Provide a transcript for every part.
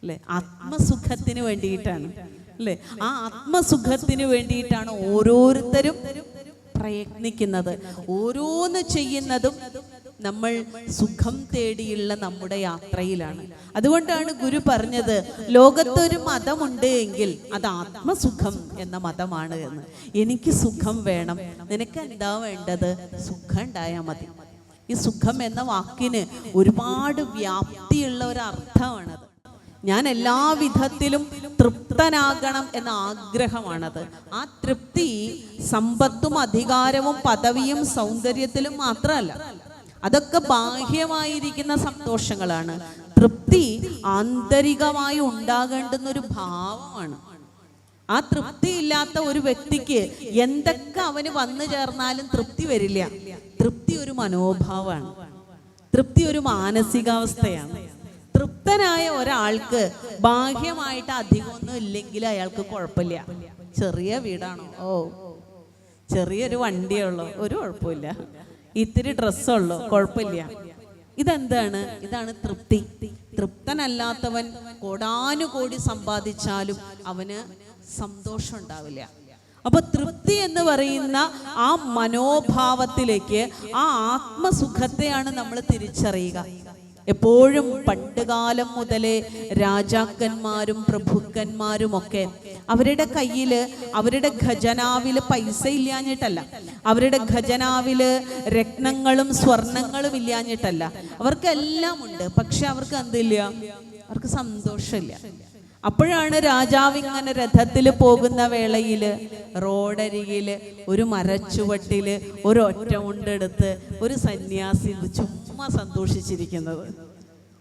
അല്ലേ? ആത്മസുഖത്തിന് വേണ്ടിയിട്ടാണ്, അല്ലേ? ആ ആത്മസുഖത്തിന് വേണ്ടിയിട്ടാണ് ഓരോരുത്തരും പ്രയത്നിക്കുന്നത്. ഓരോന്ന് ചെയ്യുന്നതും നമ്മൾ സുഖം തേടിയുള്ള നമ്മുടെ യാത്രയിലാണ്. അതുകൊണ്ടാണ് ഗുരു പറഞ്ഞത്, ലോകത്തൊരു മതമുണ്ട് എങ്കിൽ അത് ആത്മസുഖം എന്ന മതമാണ് എന്ന്. എനിക്ക് സുഖം വേണം, നിനക്ക് എന്താ വേണ്ടത്? സുഖം ഉണ്ടായാൽ മതി. ഈ സുഖം എന്ന വാക്കിന് ഒരുപാട് വ്യാപ്തിയുള്ള ഒരർത്ഥമാണത്. ഞാൻ എല്ലാ വിധത്തിലും തൃപ്തനാകണം എന്ന ആഗ്രഹമാണത്. ആ തൃപ്തി സമ്പത്തും അധികാരവും പദവിയും സൗന്ദര്യത്തിലും മാത്രമല്ല, അതൊക്കെ ബാഹ്യമായിരിക്കുന്ന സന്തോഷങ്ങളാണ്. തൃപ്തി ആന്തരികമായി ഉണ്ടാകേണ്ടുന്ന ഒരു ഭാവമാണ്. ആ തൃപ്തി ഇല്ലാത്ത ഒരു വ്യക്തിക്ക് എന്തൊക്കെ അവന് വന്നു ചേർന്നാലും തൃപ്തി വരില്ല. തൃപ്തി ഒരു മനോഭാവമാണ്, തൃപ്തി ഒരു മാനസികാവസ്ഥയാണ്. തൃപ്തനായ ഒരാൾക്ക് ബാഹ്യമായിട്ട് അധികമൊന്നും ഇല്ലെങ്കിൽ അയാൾക്ക് കുഴപ്പമില്ല. ചെറിയ വീടാണോ, ചെറിയൊരു വണ്ടിയുള്ളോ, ഒരു കുഴപ്പമില്ല. ഇത്തിരി ഡ്രസ്സുള്ളോ, കുഴപ്പമില്ല. ഇതെന്താണ്? ഇതാണ് തൃപ്തി. തൃപ്തനല്ലാത്തവൻ കോടാനുകോടി സമ്പാദിച്ചാലും അവന് സന്തോഷം ഉണ്ടാവില്ല. അപ്പൊ തൃപ്തി എന്ന് പറയുന്ന ആ മനോഭാവത്തിലേക്ക്, ആ ആത്മസുഖത്തെയാണ് നമ്മൾ തിരിച്ചറിയുക. എപ്പോഴും പണ്ടുകാലം മുതലേ രാജാക്കന്മാരും പ്രഭുക്കന്മാരും ഒക്കെ അവരുടെ കയ്യില്, അവരുടെ ഖജനാവില് പൈസ ഇല്ലാഞ്ഞിട്ടല്ല, അവരുടെ ഖജനാവില് രത്നങ്ങളും സ്വർണങ്ങളും ഇല്ലാഞ്ഞിട്ടല്ല, അവർക്കെല്ലാം ഉണ്ട്. പക്ഷെ അവർക്ക് എന്തില്ല? അവർക്ക് സന്തോഷമില്ല. അപ്പോഴാണ് രാജാവ് ഇങ്ങനെ രഥത്തിൽ പോകുന്ന വേളയില് റോഡരികില് ഒരു മരച്ചുവട്ടില് ഒരു ഒറ്റ ഉണ്ടെടുത്ത് ഒരു സന്യാസി ചുമ്മാ സന്തോഷിച്ചിരിക്കുന്നത്.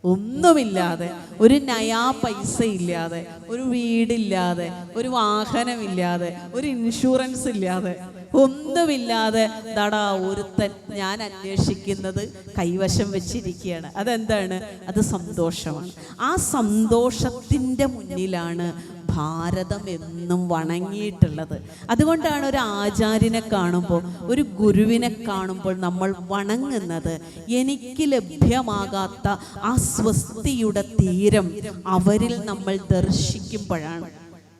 ഒന്നുമില്ലാതെ, ഒരു നയാ പൈസ ഇല്ലാതെ, ഒരു വീടില്ലാതെ, ഒരു വാഹനമില്ലാതെ, ഒരു ഇൻഷുറൻസ് ഇല്ലാതെ, ഒന്നുമില്ലാതെ ദടാ ഒരുത്തൻ ഞാൻ അന്വേഷിക്കുന്നത് കൈവശം വെച്ചിരിക്കുകയാണ്. അതെന്താണ്? അത് സന്തോഷമാണ്. ആ സന്തോഷത്തിൻ്റെ മുന്നിലാണ് ഭാരതം എന്നും വണങ്ങിയിട്ടുള്ളത്. അതുകൊണ്ടാണ് ഒരു ആചാര്യനെ കാണുമ്പോൾ, ഒരു ഗുരുവിനെ കാണുമ്പോൾ നമ്മൾ വണങ്ങുന്നത്. എനിക്ക് ലഭ്യമാകാത്ത ആ സ്വസ്തിയുടെ തീരം അവരിൽ നമ്മൾ ദർശിക്കുമ്പോഴാണ്.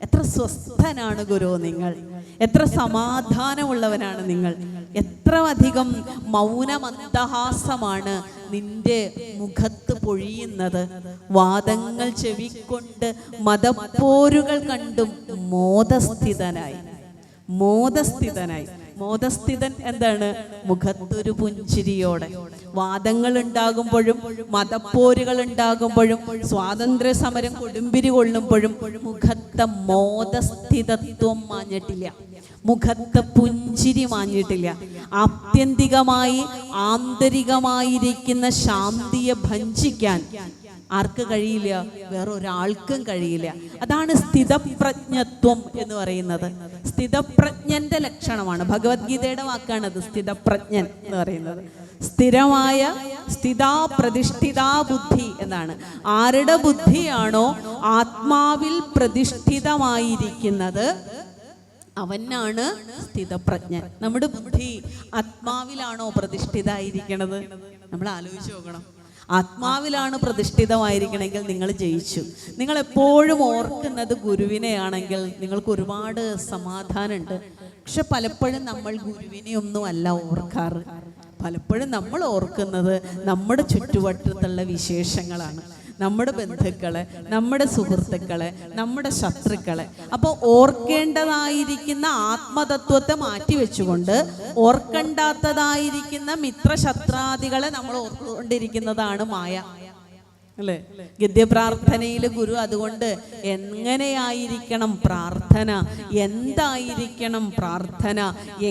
എത്ര സ്വസ്ഥനാണ് ഗുരു നിങ്ങൾ, എത്ര സമാധാനമുള്ളവനാണ് നിങ്ങൾ, എത്ര അധികം മൗനമന്ദഹാസമാണ് നിന്റെ മുഖത്ത് പൊഴിയുന്നത്. വാദങ്ങൾ ചെവിക്കൊണ്ട് മതപ്പോരുകൾ കണ്ടും മോദസ്ഥിതനായി. മോദസ്ഥിതൻ എന്താണ്? മുഖത്തൊരു പുഞ്ചിരിയോടെ. വാദങ്ങൾ ഉണ്ടാകുമ്പോഴും മതപ്പോരുകൾ ഉണ്ടാകുമ്പോഴും സ്വാതന്ത്ര്യ സമരം കൊടുമ്പിരി കൊള്ളുമ്പോഴും മുഖത്തെ മോദസ്ഥിതത്വം മാഞ്ഞിട്ടില്ല, മുഖത്തെ പുഞ്ചിരി മാഞ്ഞിട്ടില്ല. ആത്യന്തികമായി ആന്തരികമായിരിക്കുന്ന ശാന്തിയെ ഭഞ്ജിക്കാൻ ആർക്ക് കഴിയില്ല? വേറൊരാൾക്കും കഴിയില്ല. അതാണ് സ്ഥിതപ്രജ്ഞത്വം എന്ന് പറയുന്നത്. സ്ഥിതപ്രജ്ഞന്റെ ലക്ഷണമാണ്. ഭഗവത്ഗീതയുടെ വാക്കാണത്, സ്ഥിതപ്രജ്ഞൻ എന്ന് പറയുന്നത്. സ്ഥിരമായ പ്രതിഷ്ഠിതാ ബുദ്ധി എന്നാണ്. ആരുടെ ബുദ്ധിയാണോ ആത്മാവിൽ പ്രതിഷ്ഠിതമായിരിക്കുന്നത് അവനാണ് സ്ഥിതപ്രജ്ഞൻ. നമ്മുടെ ബുദ്ധി ആത്മാവിലാണോ പ്രതിഷ്ഠിതമായിരിക്കണത്? നമ്മൾ ആലോചിച്ച് നോക്കണം. ആത്മാവിലാണ് പ്രതിഷ്ഠിതമായിരിക്കണമെങ്കിൽ നിങ്ങൾ ജയിച്ചു. നിങ്ങൾ എപ്പോഴും ഓർക്കുന്നത് ഗുരുവിനെയാണെങ്കിൽ നിങ്ങൾക്ക് ഒരുപാട് സമാധാനമുണ്ട്. പക്ഷെ പലപ്പോഴും നമ്മൾ ഗുരുവിനെ ഒന്നും അല്ല ഓർക്കാറ്. പലപ്പോഴും നമ്മൾ ഓർക്കുന്നത് നമ്മുടെ ചുറ്റുവട്ടത്തുള്ള വിശേഷങ്ങളാണ്, നമ്മുടെ ബന്ധുക്കളെ, നമ്മുടെ സുഹൃത്തുക്കളെ, നമ്മുടെ ശത്രുക്കളെ. അപ്പോൾ ഓർക്കേണ്ടതായിരിക്കുന്ന ആത്മതത്വത്തെ മാറ്റിവെച്ചുകൊണ്ട് ഓർക്കണ്ടാത്തതായിരിക്കുന്ന മിത്രശത്രാദികളെ നമ്മൾ ഓർക്കൊണ്ടിരിക്കുന്നതാണ് മായ, അല്ലേ? ഗദ്യപ്രാർത്ഥനയിൽ ഗുരു അതുകൊണ്ട് എങ്ങനെയായിരിക്കണം പ്രാർത്ഥന, എന്തായിരിക്കണം പ്രാർത്ഥന,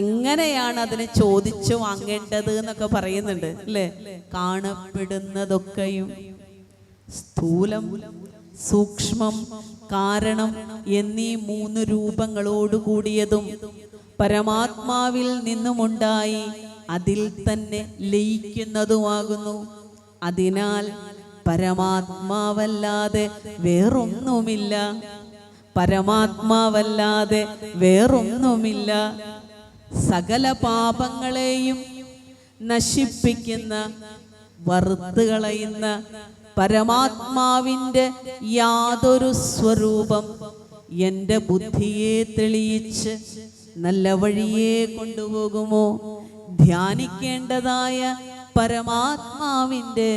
എങ്ങനെയാണ് അതിനെ ചോദിച്ചു വാങ്ങേണ്ടത് എന്നൊക്കെ പറയുന്നുണ്ട്, അല്ലേ? കാണപ്പെടുന്നതൊക്കെയും സ്ഥൂലം, സൂക്ഷ്മം, കാരണം എന്നീ 3 രൂപങ്ങളോട് കൂടിയതും പരമാത്മാവിൽ നിന്നുമുണ്ടായി അതിൽ തന്നെ ലയിക്കുന്നതുമാകുന്നു. അതിനാൽ പരമാത്മാവല്ലാതെ വേറൊന്നുമില്ല, പരമാത്മാവല്ലാതെ വേറൊന്നുമില്ല. സകല പാപങ്ങളെയും നശിപ്പിക്കുന്ന, വറുത്തുകളയുന്ന, പരമാത്മാവിൻ്റെ യാതൊരു സ്വരൂപം എൻ്റെ ബുദ്ധിയെ തെളിയിച്ച് നല്ല വഴിയെ കൊണ്ടുപോകുമോ? ധ്യാനിക്കേണ്ടതായ പരമാത്മാവിൻ്റെ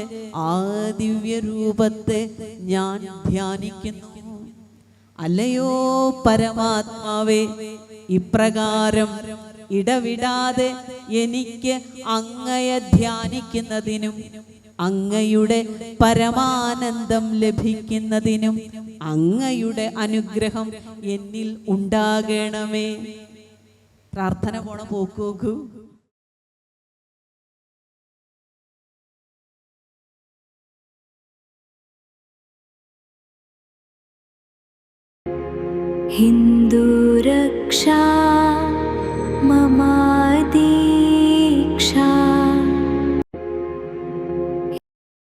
ആ ദിവ്യരൂപത്തെ ഞാൻ ധ്യാനിക്കുന്നു. അല്ലയോ പരമാത്മാവേ, ഇപ്രകാരം ഇടവിടാതെ എനിക്ക് അങ്ങയെ ധ്യാനിക്കുന്നതിനും അങ്ങയുടെ പരമാനന്ദം ലഭിക്കുന്നതിനും അങ്ങയുടെ അനുഗ്രഹം എന്നിൽ ഉണ്ടാകണമേ. പ്രാർത്ഥന പോണ പോക്കോക്കൂ. ഹിന്ദുരക്ഷാ